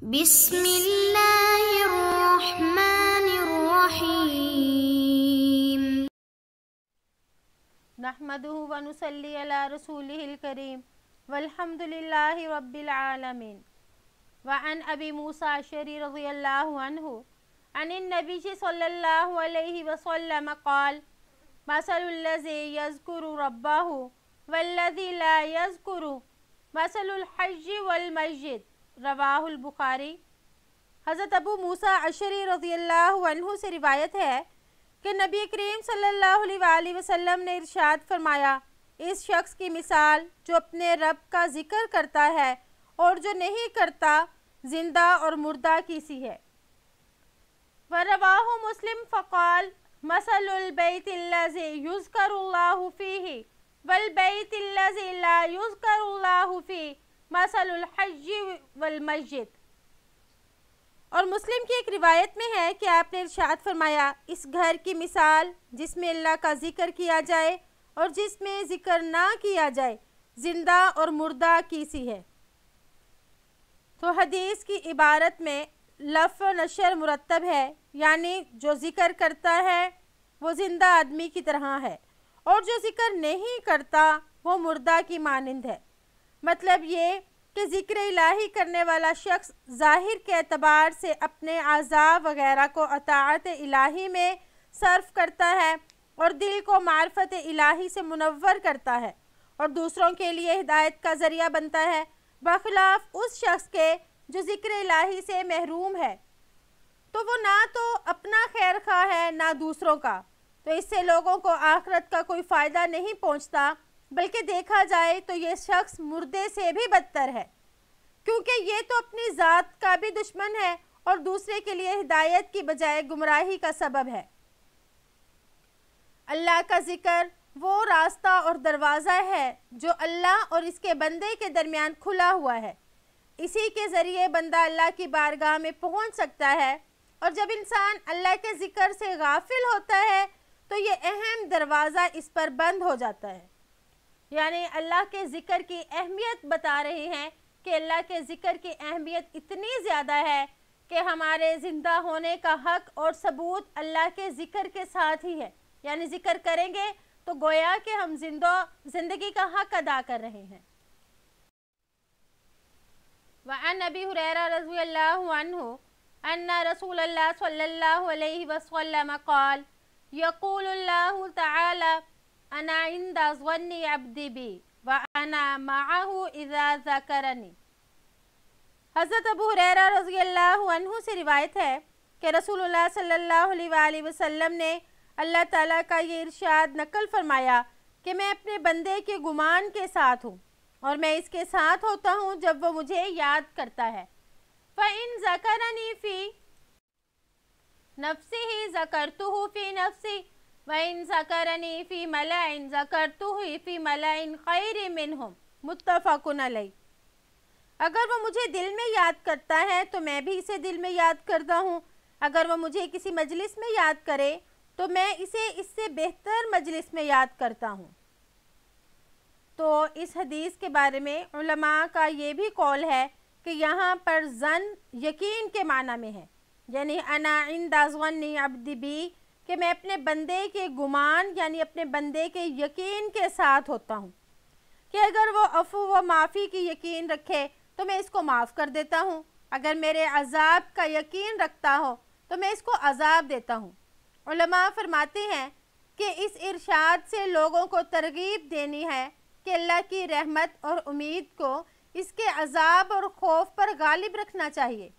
बिस्मिल्लाहिर्रहमानिर्रहीम। नहमदुहु व नुसल्ली अला रसूलिहिल करीम वल्हम्दुलिल्लाहि रब्बिल आलमीन। व अन अबी मूसा अशअरी रज़ियल्लाहु अन्हु अनिन नबी सल्लल्लाहु अलैहि वसल्लम क़ाल मसलुल्लज़ी यज़कुरु रब्बहु वल्लज़ी ला यज़कुरु मसलुल हज्जि वल मस्जिद। रवाहुल बुखारी। हज़रत अबू मूसा अशअरी रज़ियल्लाहु अन्हु से रिवायत है कि नबी करीम सल्लल्लाहु अलैहि वसल्लम ने इरशाद फरमाया, इस शख्स की मिसाल जो अपने रब का जिक्र करता है और जो नहीं करता, जिंदा और मुर्दा की सी है। वरवाहु मुस्लिम फ़क़ाल मसलुल बैतिल्लज़ी युज़करुल्लाहु फ़ीही वल बैतिल्लज़ी ला युज़करुल्लाहु फ़ीही मसलुल हज्जि वल मस्जिद। और मुस्लिम की एक रिवायत में है कि आपने इरशाद फरमाया, इस घर की मिसाल जिसमें अल्लाह का जिक्र किया जाए और जिसमें जिक्र ना किया जाए, जिंदा और मुर्दा की सी है। तो हदीस की इबारत में लफ़ नशर मुरतब है, यानी जो जिक्र करता है वो ज़िंदा आदमी की तरह है और जो जिक्र नहीं करता वो मुर्दा की मानिंद है। मतलब ये कि ज़िक्र इलाही करने वाला शख्स ज़ाहिर के एतबार से अपने आज़ा वग़ैरह को अताअत इलाही में सर्फ करता है और दिल को मार्फत इलाही से मुनव्वर करता है और दूसरों के लिए हिदायत का ज़रिया बनता है, बखिलाफ़ उस शख्स के जो ज़िक्र इलाही से महरूम है। तो वो ना तो अपना खैर खा है ना दूसरों का, तो इससे लोगों को आखिरत का कोई फ़ायदा नहीं पहुँचता, बल्कि देखा जाए तो ये शख्स मुर्दे से भी बदतर है, क्योंकि ये तो अपनी ज़ात का भी दुश्मन है और दूसरे के लिए हिदायत की बजाय गुमराही का सबब है। अल्लाह का जिक्र वो रास्ता और दरवाज़ा है जो अल्लाह और इसके बंदे के दरमियान खुला हुआ है। इसी के ज़रिए बंदा अल्लाह की बारगाह में पहुंच सकता है, और जब इंसान अल्लाह के ज़िक्र से गाफिल होता है तो ये अहम दरवाज़ा इस पर बंद हो जाता है। यानी अल्लाह के ज़िक्र की अहमियत बता रहे हैं कि अल्लाह के ज़िक्र की अहमियत इतनी ज़्यादा है कि हमारे ज़िंदा होने का हक़ और सबूत अल्लाह के ज़िक्र के साथ ही है। यानी ज़िक्र करेंगे तो गोया कि हम ज़िंदगी का हक़ अदा कर रहे हैं। वअन अबी हुरैरा रज़ियल्लाहु अन्हु अन्ना रसूलल्लाह सल्लल्लाहु अलैहि वसल्लम क़ाल यक़ूलुल्लाहु तआला अना इंदा ज़न्नि अब्दी बी व अना मअहु इज़ा ज़करनी। हज़रत अबू हुरैरा रज़ियल्लाहु अन्हु से रिवायत है कि रसूलुल्लाह सल्लल्लाहु अलैहि वसल्लम ने अल्लाह ताला का ये इरशाद नकल फरमाया कि मैं अपने बंदे के गुमान के साथ हूँ और मैं इसके साथ होता हूँ जब वो मुझे याद करता है। फ़इन ज़करनी फ़ी नफ्सिही ज़करतुहु फ़ी नफ्सी वइन ज़करनी फ़ी मलाइन ज़करतुहु फ़ी मलाइन ख़ैरि मिनहुम। मुत्तफ़क़ुन अलैह। अगर वो मुझे दिल में याद करता है तो मैं भी इसे दिल में याद करता हूँ। अगर वो मुझे किसी मजलिस में याद करे तो मैं इसे इससे बेहतर मजलिस में याद करता हूँ। तो इस हदीस के बारे में उलमा का ये भी कौल है कि यहाँ पर ज़न यकीन के माना में है, यानी अना इंदा ज़न्नि अब्दी बी, कि मैं अपने बंदे के गुमान यानी अपने बंदे के यकीन के साथ होता हूँ कि अगर वो अफ़ू व माफ़ी की यकीन रखे तो मैं इसको माफ़ कर देता हूँ, अगर मेरे अज़ाब का यकीन रखता हो तो मैं इसको अज़ाब देता हूँ। उलमा फरमाते हैं कि इस इरशाद से लोगों को तरगीब देनी है कि अल्लाह की रहमत और उम्मीद को इसके अज़ाब और खौफ पर गालिब रखना चाहिए।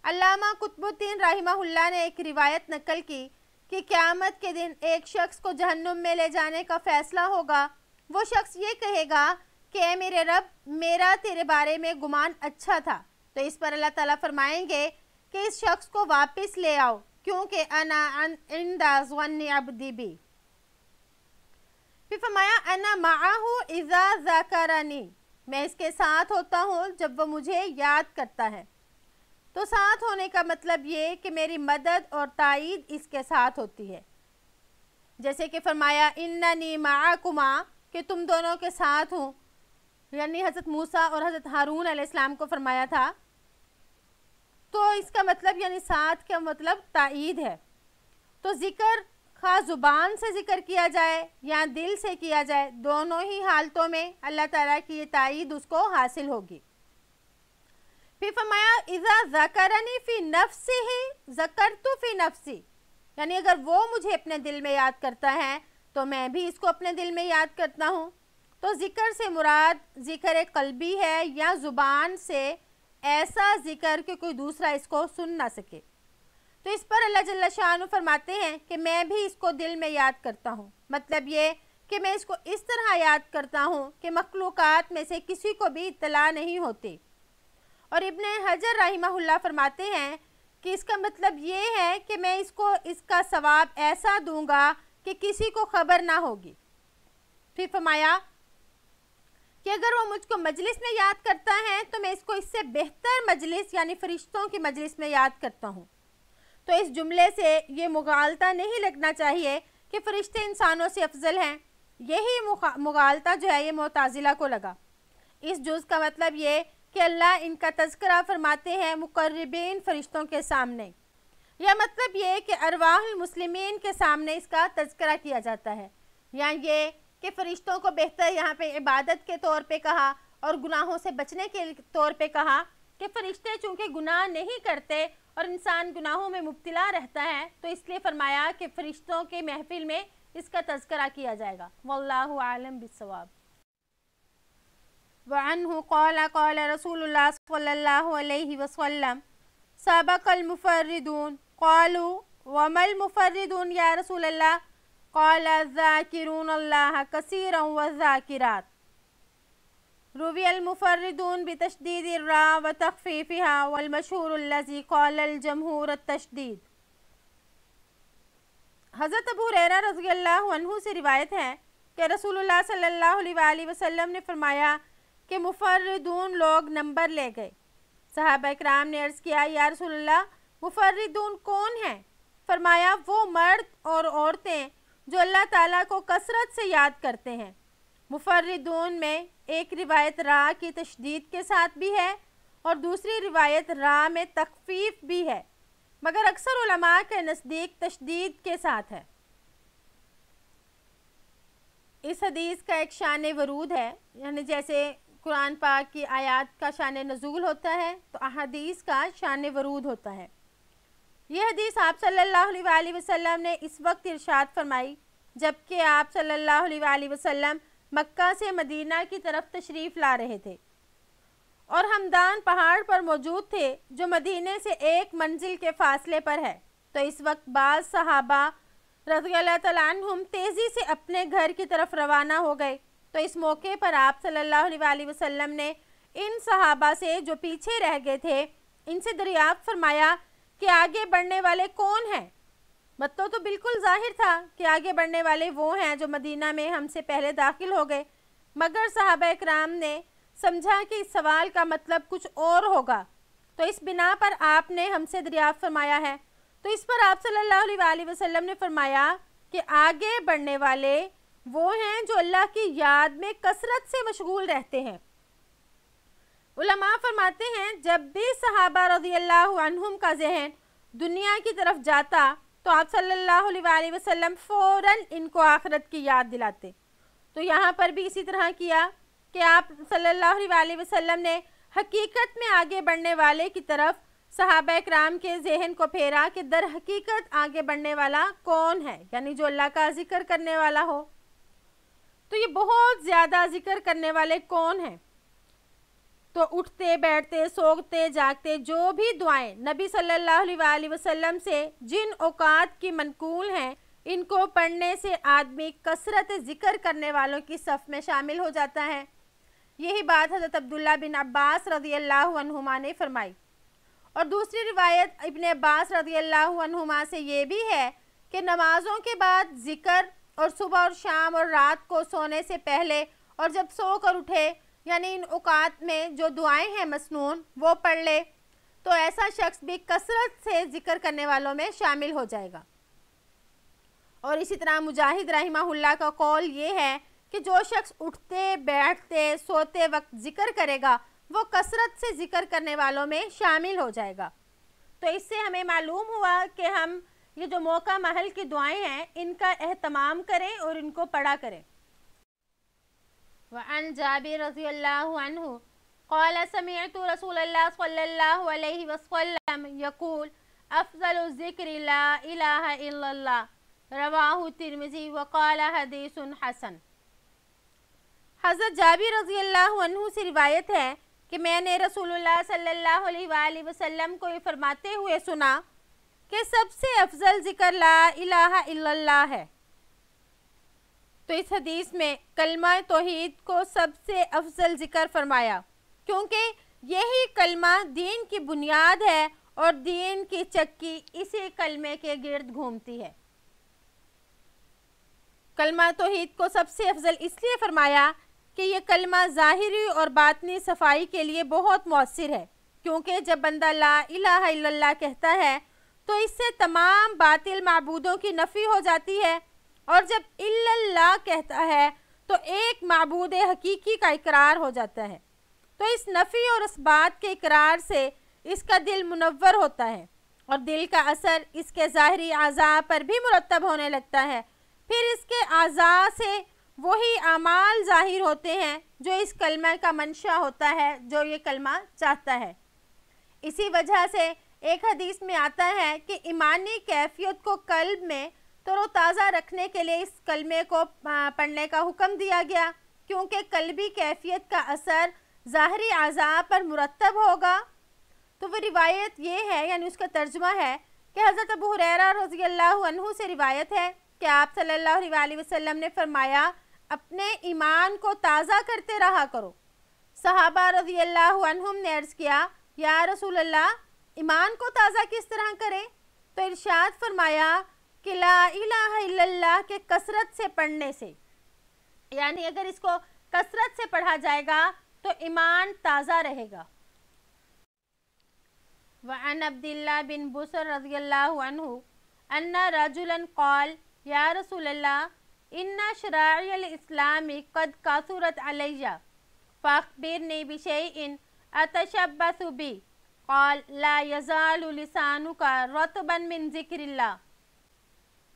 अल्लामा कुतुबुद्दीन रहिमहुल्लाह ने एक रिवायत नकल की कि क़यामत के दिन एक शख्स को जहन्नुम में ले जाने का फ़ैसला होगा। वो शख्स ये कहेगा कि ऐ मेरे रब, मेरा तेरे बारे में गुमान अच्छा था। तो इस पर अल्लाह ताला फरमाएंगे कि इस शख्स को वापस ले आओ, क्योंकि अना इंदा ज़न्नि अब्दी बी। फिर फरमाया अना मअहु इज़ा ज़करनी, मैं इसके साथ होता हूँ जब वो मुझे याद करता है। तो साथ होने का मतलब ये कि मेरी मदद और ताईद इसके साथ होती है। जैसे कि फरमाया इन्ननी मअकुमा, कि तुम दोनों के साथ हूँ, यानी हज़रत मूसा और हज़रत हारून अलैहिस्सलाम को फरमाया था तो इसका मतलब यानी साथ का मतलब ताईद है। तो ज़िक्र खा ज़ुबान से ज़िक्र किया जाए या दिल से किया जाए, दोनों ही हालतों में अल्लाह ताला की ये ताईद उसको हासिल होगी। फिर फरमाया इज़ा ज़करनी फ़ी नफ्सिही ज़करतु फ़ी नफ्सी, यानी अगर वो मुझे अपने दिल में याद करता है तो मैं भी इसको अपने दिल में याद करता हूँ। तो ज़िक्र से मुराद ज़िक्र क़ल्बी है या ज़ुबान से ऐसा ज़िक्र कि कोई दूसरा इसको सुन ना सके। तो इस पर अल्लाह जल्ल शाअनु फरमाते हैं कि मैं भी इसको दिल में याद करता हूँ, मतलब ये कि मैं इसको इस तरह याद करता हूँ कि मखलूक़ात में से किसी को भी इत्तला नहीं होती। और इब्ने हजर रहिमहुल्लाह फरमाते हैं कि इसका मतलब ये है कि मैं इसको इसका सवाब ऐसा दूंगा कि किसी को खबर ना होगी। फिर फरमाया कि अगर वो मुझको मजलिस में याद करता है तो मैं इसको इससे बेहतर मजलिस यानी फ़रिश्तों की मजलिस में याद करता हूँ। तो इस जुमले से ये मुगालता नहीं लगना चाहिए कि फ़रिश्ते इंसानों से अफजल हैं। यही मुगालता जो है ये मुताज़िला को लगा। इस जुज़ का मतलब ये कि अल्लाह इनका तज़किरा फरमाते हैं मुक़र्रबीन फ़रिश्तों के सामने, या मतलब ये कि अरवाहुल मुस्लिमीन के सामने इसका तज़किरा किया जाता है, या ये कि फ़रिश्तों को बेहतर यहाँ पे इबादत के तौर पे कहा और गुनाहों से बचने के तौर पे कहा कि फ़रिश्ते चूँकि गुनाह नहीं करते और इंसान गुनाहों में मुब्तला रहता है तो इसलिए फ़रमाया कि फ़रिश्तों के महफिल में इसका तज़किरा किया जाएगा। वल्लाहु आलम बिस्सवाब। वअन्हु क़ाल क़ाल रसूलुल्लाह सल्लल्लाहु अलैहि वसल्लम सबक़ल मुफ़र्रिदून क़ालू वमल मुफ़र्रिदून या रसूलल्लाह क़ाल ज़ाकिरून अल्लाह कसीरन व ज़ाकिरात। रुवियल मुफ़र्रिदून बितशदीदिर रा व तख़फ़ीफ़िहा वल मशहूरुल लज़ी क़ालल जमहूर तशदीद। हज़रत अबू हुरैरा रज़ियल्लाहु अन्हु से रिवायत है कि रसूलुल्लाह सल्लल्लाहु अलैहि वसल्लम ने फरमाया कि मुफ़र्रिदून लोग नंबर ले गए। सहाबा इकराम ने अर्ज़ किया या रसूलल्लाह मुफ़र्रिदून कौन हैं? फरमाया वो मर्द और औरतें जो अल्लाह ताला को कसरत से याद करते हैं। मुफ़र्रिदून में एक रिवायत रा की तशदीद के साथ भी है और दूसरी रिवायत रा में तख़फ़ीफ़ भी है, मगर अक्सर उलमा के नज़दीक तशदीद के साथ है। इस हदीस का एक शान वरूद है, यानी जैसे कुरान पाक की आयत का शान नज़ूल होता है तो अहादीस का शान वरूद होता है। यह हदीस आप सल्लल्लाहु अलैहि वसल्लम ने इस वक्त इरशाद फरमाई जबकि आप सल्लल्लाहु अलैहि वसल्लम मक्का से मदीना की तरफ तशरीफ़ ला रहे थे और हमदान पहाड़ पर मौजूद थे जो मदीने से एक मंजिल के फासले पर है। तो इस वक्त बाज़ सहाबा रज़ियल्लाहु तआला अन्हुम तेज़ी से अपने घर की तरफ रवाना हो गए। तो इस मौके पर आप सल्लल्लाहु अलैहि वसल्लम ने इन सहाबा से जो पीछे रह गए थे इनसे दरियाफ़त फरमाया कि आगे बढ़ने वाले कौन हैं। मतलब तो बिल्कुल ज़ाहिर था कि आगे बढ़ने वाले वो हैं जो मदीना में हमसे पहले दाखिल हो गए, मगर सहाबा इकराम ने समझा कि इस सवाल का मतलब कुछ और होगा, तो इस बिना पर आपने हमसे दरियाफ़त फरमाया है। तो इस पर आप सल्लल्लाहु अलैहि वसल्लम ने फरमाया कि आगे बढ़ने वाले वो हैं जो अल्लाह की याद में कसरत से मशगूल रहते हैं। उलमा फरमाते हैं जब भी सहाबा रज़ियल्लाहु अन्हुम का जहन दुनिया की तरफ जाता तो आप सल्लल्लाहु अलैहि वसल्लम फ़ौरन इनको आखिरत की याद दिलाते। तो यहाँ पर भी इसी तरह किया कि आप सल्लल्लाहु अलैहि वसल्लम ने हकीकत में आगे बढ़ने वाले की तरफ सहाबा इकराम के जहन को फेरा कि दर हकीकत आगे बढ़ने वाला कौन है, यानी जो अल्लाह का जिक्र करने वाला हो। तो ये बहुत ज़्यादा जिक्र करने वाले कौन हैं? तो उठते बैठते सोते जागते जो भी दुआएं नबी सल्लल्लाहु अलैहि वसल्लम से जिन औकात की मनकूल हैं इनको पढ़ने से आदमी कसरत जिक्र करने वालों की सफ़ में शामिल हो जाता है। यही बात हज़रत अब्दुल्ला बिन अब्बास रज़ियल्लाहु अन्हुमा ने फरमाई। और दूसरी रिवायत इब्ने अब्बास रज़ियल्लाहु अन्हुमा से ये भी है कि नमाज़ों के बाद ज़िक्र और सुबह और शाम और रात को सोने से पहले और जब सो कर उठे, यानी इन औकात में जो दुआएं हैं मसनून वो पढ़ ले तो ऐसा शख्स भी कसरत से ज़िक्र करने वालों में शामिल हो जाएगा। और इसी तरह मुजाहिद रहिमहुल्लाह का कौल ये है कि जो शख्स उठते बैठते सोते वक्त ज़िक्र करेगा वो कसरत से ज़िक्र करने वालों में शामिल हो जाएगा। तो इससे हमें मालूम हुआ कि हम ये जो मौका महल की दुआएं हैं इनका एहतमाम करें और इनको पढ़ा करें। वअन जाबिर रज़ियल्लाहु अन्हु क़ाल समिअतु रसूलल्लाह सल्लल्लाहु अलैहि वसल्लम यक़ूल अफ़ज़लु ज़िक्रि ला इलाहा इल्लल्लाह रवाहु तिर्मिज़ी व क़ाल हदीसुन हसन। हज़रत जाबिर रज़ियल्लाहु अन्हु से रिवायत है कि मैंने रसूलुल्लाह सल्लल्लाहु अलैहि वसल्लम को ये फरमाते हुए सुना कि सबसे अफजल ज़िक्र ला इलाहा इल्लल्लाह है। तो इस हदीस में कलमा तौहीद को सबसे अफजल ज़िक्र फरमाया, क्योंकि यही कलमा दीन की बुनियाद है और दीन की चक्की इसी कलमे के गिर्द घूमती है। कलमा तौहीद को सबसे अफजल इसलिए फरमाया कि ये कलमा ज़ाहिरी और बातनी सफाई के लिए बहुत मौसर है, क्योंकि जब बंदा ला इलाहा इल्लल्लाह कहता है तो इससे तमाम बातिल माबूदों की नफ़ी हो जाती है, और जब इल्लल्लाह कहता है तो एक माबूद हकीकी का इकरार हो जाता है। तो इस नफ़ी और इस बात के इकरार से इसका दिल मुनव्वर होता है और दिल का असर इसके ज़ाहिरी आज़ा पर भी मुरतब होने लगता है। फिर इसके आज़ा से वही आमाल ज़ाहिर होते हैं जो इस कलमा का मंशा होता है, जो ये कलमा चाहता है। इसी वजह से एक हदीस में आता है कि ईमानी कैफियत को कल्ब में तरोताज़ा रखने के लिए इस कलमे को पढ़ने का हुक्म दिया गया, क्योंकि कल्बी कैफियत का असर ज़ाहरी आज़ा पर मुरतब होगा। तो वो रिवायत ये है, यानी उसका तर्जुमा है कि हज़रत अबू हुरैरा रज़ियल्लाहु अन्हु से रिवायत है कि आप सल्लल्लाहु अलैहि वसल्लम ने फरमाया, अपने ईमान को ताज़ा करते रहा करो। सहाबा रज़ियल्लाहु अन्हुम ने अर्ज़ किया, या रसूल अल्लाह, ईमान को ताज़ा किस तरह करें? तो इरशाद फरमाया कि ला इलाहा इल्लल्लाह के कसरत से पढ़ने से, यानी अगर इसको कसरत से पढ़ा जाएगा तो ईमान ताज़ा रहेगा। वअन अब्दुल्लाह बिन बुसर रज़ियल्लाहु अन्हु अन्ना रजुलन क़ाल या रसूल अल्लाह इन्ना शराइअल इस्लामी क़द कासुरत अलैया फ़अख़बिरनी बिशैइन अतशब्बसु बी क़ाल ला यज़ालु लिसानुका रतबन मिन ज़िक्रिल्लाह।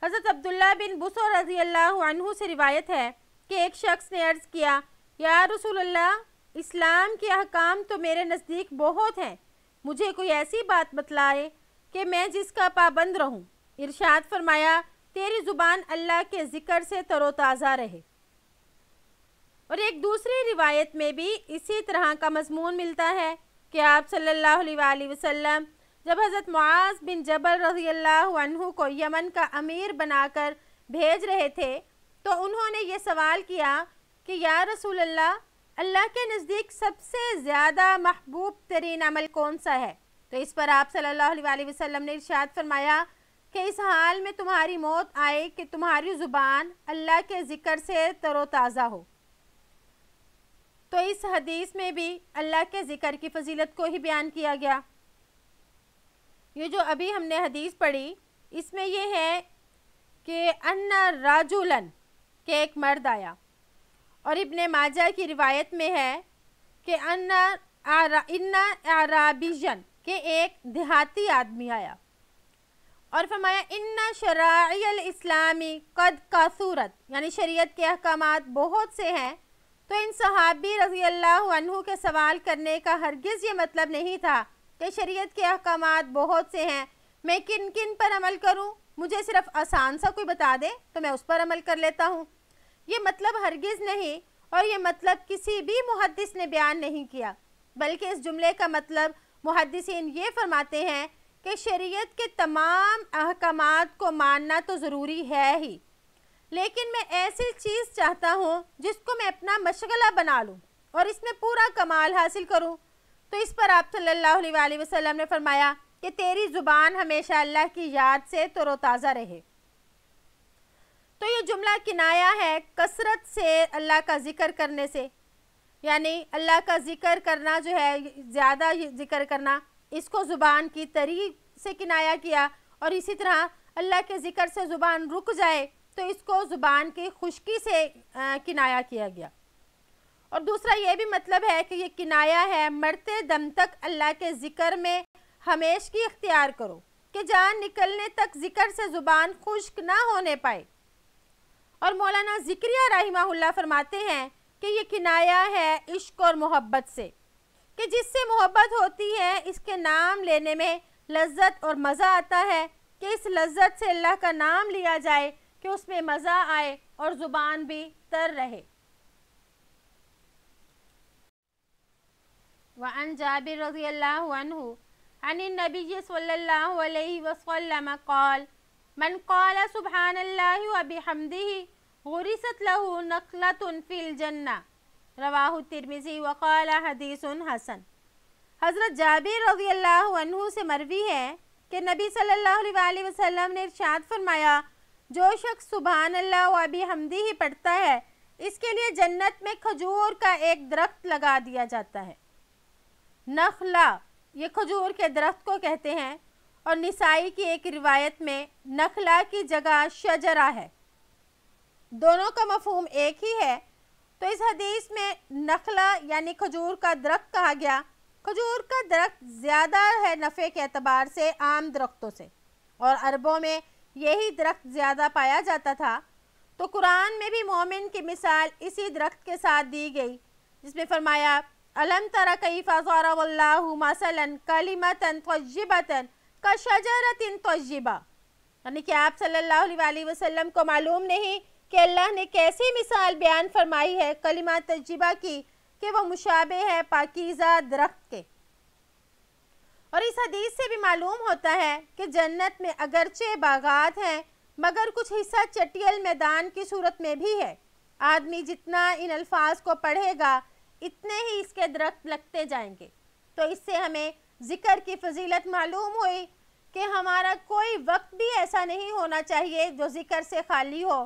हज़रत अब्दुल्लाह बिन बुसर रज़ियल्लाहु अन्हु से रिवायत है कि एक शख्स ने अर्ज़ किया, या रसूल अल्लाह, इस्लाम के अहकाम तो मेरे नज़दीक बहुत हैं, मुझे कोई ऐसी बात बतलाए कि मैं जिसका पाबंद रहूं। इरशाद फरमाया, तेरी ज़ुबान अल्लाह के ज़िक्र से तरोताज़ा रहे। और एक दूसरी रिवायत में भी इसी तरह का मज़मून मिलता है कि आप सल्लल्लाहु अलैहि वसल्लम जब हज़रत मुआज़ बिन जबल रज़ियल्लाहु अन्हु को यमन का अमीर बनाकर भेज रहे थे, तो उन्होंने ये सवाल किया कि या रसूल अल्लाह, अल्लाह के नज़दीक सबसे ज़्यादा महबूब तरीन अमल कौन सा है? तो इस पर आप सल्लल्लाहु अलैहि वसल्लम ने इरशाद फरमाया कि इस हाल में तुम्हारी मौत आए कि तुम्हारी ज़ुबान अल्लाह के ज़िक्र से तरोताज़ा हो। तो इस हदीस में भी अल्लाह के ज़िक्र की फजीलत को ही बयान किया गया। ये जो अभी हमने हदीस पढ़ी, इसमें यह है कि अन्ना राजुलन के एक मर्द आया, और इब्ने माजा की रिवायत में है कि इन्ना आराबियन के एक देहाती आदमी आया और फरमाया, इन्ना शराइअल इस्लामी क़द कासूरत, यानी शरीयत के अहकामात बहुत से हैं। तो इन सहाबी रज़ियल्लाहु अन्हु के सवाल करने का हरगिज़ ये मतलब नहीं था कि शरीयत के अहकामात बहुत से हैं, मैं किन किन पर अमल करूं, मुझे सिर्फ आसान सा कोई बता दे तो मैं उस पर अमल कर लेता हूं। ये मतलब हरगिज़ नहीं, और ये मतलब किसी भी मुहद्दिस ने बयान नहीं किया, बल्कि इस जुमले का मतलब मुहद्दिसीन ये फरमाते हैं कि शरीयत के तमाम अहकामात को मानना तो ज़रूरी है ही, लेकिन मैं ऐसी चीज़ चाहता हूँ जिसको मैं अपना मशगला बना लूँ और इसमें पूरा कमाल हासिल करूँ। तो इस पर आप सल्लल्लाहु अलैहि वसल्लम ने फरमाया कि तेरी ज़ुबान हमेशा अल्लाह की याद से तरोताज़ा रहे। तो ये जुमला किनाया है कसरत से अल्लाह का ज़िक्र करने से, यानी अल्लाह का ज़िक्र करना जो है, ज़्यादा ज़िक्र करना, इसको ज़ुबान की तरी से किनाया किया, और इसी तरह अल्लाह के ज़िक्र से ज़ुबान रुक जाए तो इसको ज़ुबान की खुश्की से किनाया किया गया। और दूसरा ये भी मतलब है कि ये किनाया है मरते दम तक अल्लाह के ज़िक्र में हमेशगी इख्तियार करो कि जान निकलने तक ज़िक्र से ज़ुबान खुश्क ना होने पाए। और मौलाना ज़िक्रिया रहिमहुल्लाह फरमाते हैं कि ये किनाया है इश्क और मोहब्बत से, कि जिससे मोहब्बत होती है इसके नाम लेने में लज्जत और मज़ा आता है, कि इस लज्जत से अल्लाह का नाम लिया जाए कि उसमें मज़ा आए और ज़ुबान भी तर रहे। वअन जाबिर रज़ियल्लाहु अन्हु अनिन नबी सल्लल्लाहु अलैहि वसल्लम क़ाल मन क़ाल सुब्हानल्लाहि व बिहम्दिही गुरिसत लहू नखलतुन फिल जन्नह, रवाहु तिर्मिज़ी व क़ाल हदीसुन हसन। हज़रत जाबिर रज़ियल्लाहु अन्हु से मरवी है कि नबी सल्लल्लाहु अलैहि वसल्लम ने इरशाद फरमाया, जो शख्स सुभान अल्लाह व बिहम्दिही पढ़ता है इसके लिए जन्नत में खजूर का एक दरख्त लगा दिया जाता है। नखला ये खजूर के दरख्त को कहते हैं, और निसाई की एक रिवायत में नखला की जगह शजरा है। दोनों का मफहूम एक ही है। तो इस हदीस में नखला यानी खजूर का दरख्त कहा गया। खजूर का दरख्त ज़्यादा है नफ़े के एतबार से आम दरख्तों से, और अरबों में यही दरख्त ज़्यादा पाया जाता था। तो कुरान में भी मोमिन की मिसाल इसी दरख्त के साथ दी गई, जिसमें फरमाया अलम तरा कैफ़ा ज़रबल्लाहु मसलन कलिमतन तय्यबतन कशजरतिन तय्यबा, यानी कि आप सल्लल्लाहु अलैहि वसल्लम को मालूम नहीं कि अल्लाह ने कैसी मिसाल बयान फरमाई है कलिमा तय्यबा की, कि वह मुशाबे है पाकीज़ा दरख्त के। और इस हदीस से भी मालूम होता है कि जन्नत में अगरचे बागात हैं, मगर कुछ हिस्सा चटियल मैदान की सूरत में भी है। आदमी जितना इन अल्फाज को पढ़ेगा इतने ही इसके दरख्त लगते जाएंगे। तो इससे हमें ज़िक्र की फजीलत मालूम हुई कि हमारा कोई वक्त भी ऐसा नहीं होना चाहिए जो ज़िक्र से खाली हो।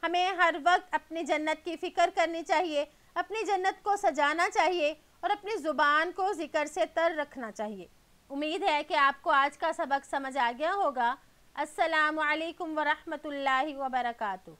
हमें हर वक्त अपनी जन्नत की फ़िक्र करनी चाहिए, अपनी जन्नत को सजाना चाहिए और अपनी ज़ुबान को ज़िक्र से तर रखना चाहिए। उम्मीद है कि आपको आज का सबक समझ आ गया होगा। अस्सलामु अलैकुम व रहमतुल्लाहि व बरकातुहू।